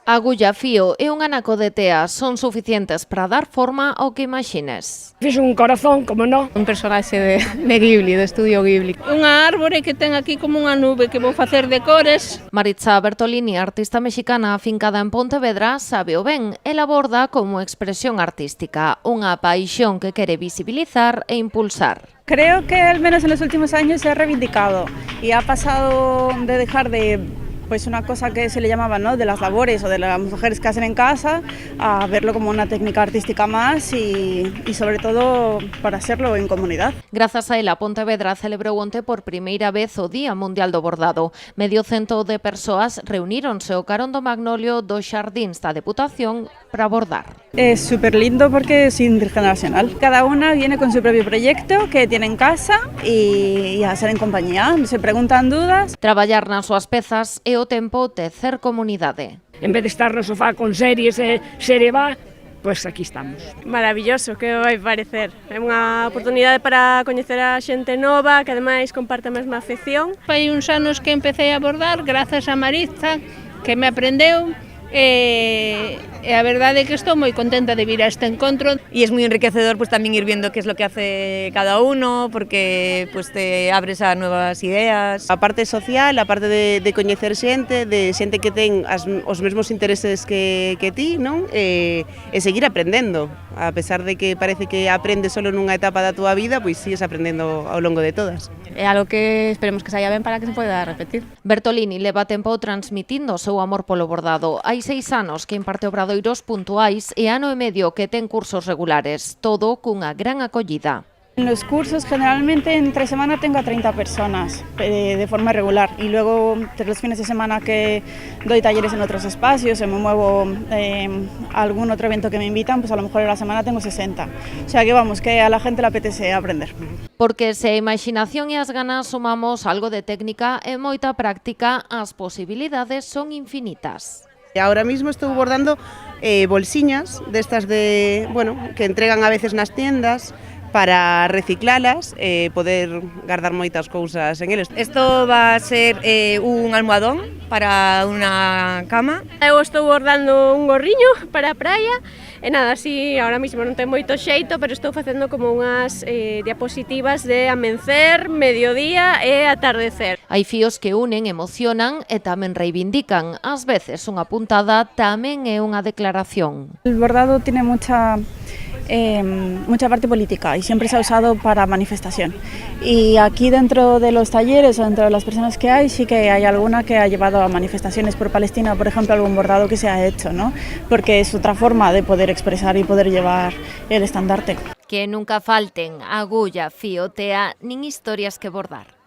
Agulla, fío e un anaco de tea son suficientes para dar forma ao que imagines. Fixo un corazón, como non. Un personaxe de Ghibli, do estudio Ghibli. Unha árbore que ten aquí como unha nube que vou facer de cores. Maritza Bertolini, artista mexicana afincada en Pontevedra, sabe o ben e la aborda como expresión artística, unha paixón que quere visibilizar e impulsar. Creo que al menos en los últimos años se ha reivindicado y ha pasado de dejar de pues una cosa que se le llamaba, ¿no?, de las labores o de las mujeres que hacen en casa, a verlo como una técnica artística más y sobre todo para hacerlo en comunidad. Grazas a ela, Pontevedra celebrou onte por primeira vez o Día Mundial do Bordado. Medio cento de persoas reuníronse ao carón do Magnolio dos Xardíns da Deputación para bordar. Es súper lindo porque es intergeneracional. Cada una viene con su propio proyecto que tiene en casa y a hacer en compañía. Se preguntan dudas. Traballar nas súas pezas e o tempo tecer comunidade. En vez de estar no sofá con series e sereba, pois aquí estamos. Maravilloso, que vai parecer. É unha oportunidade para coñecer a xente nova, que ademais comparte a mesma afección. Fai uns anos que empecé a bordar grazas a Maritza, que me aprendeu, e a verdade é que estou moi contenta de vir a este encontro. Y es muy enriquecedor pues también ir viendo qué es lo que hace cada uno, porque pues te abres a nuevas ideas. A parte social, a parte de coñecer xente, de xente que ten os mesmos intereses que ti, non? E seguir aprendendo, a pesar de que parece que aprendes solo nunha etapa da túa vida, pois sigues aprendendo ao longo de todas. É algo que esperemos que saia ben para que se poida repetir. Bertolini leva tempo transmitindo o seu amor polo bordado. Hai 6 anos que imparte obradoiros puntuais e ano e medio que ten cursos regulares, todo cunha gran acollida. En los cursos generalmente entre semana tengo a 30 personas de forma regular y luego entre los fines de semana que doy talleres en otros espacios o me muevo a algún otro evento que me invitan, pues a lo mejor en la semana tengo 60. O sea que vamos, que a la gente le apetece aprender. Porque se a imaginación e as ganas sumamos algo de técnica e moita práctica, as posibilidades son infinitas. Ahora mismo estou bordando bolsiñas destas de, bueno, que entregan a veces nas tiendas para reciclalas e poder guardar moitas cousas en eles. Esto va a ser un almohadón para una cama. Eu estou bordando un gorriño para a praia e nada, así ahora mismo non ten moito xeito, pero estou facendo como unhas diapositivas de amencer, mediodía e atardecer. Hai fíos que unen, emocionan e tamén reivindican. Ás veces unha puntada tamén é unha declaración. El bordado tiene mucha parte política y siempre se ha usado para manifestación. Y aquí dentro de los talleres o dentro de las personas que hay, sí que hay alguna que ha llevado a manifestaciones por Palestina, por ejemplo, algún bordado que se ha hecho, ¿no? Porque es otra forma de poder expresar y poder llevar el estandarte. Que nunca falten agulla, fío, tea, nin historias que bordar.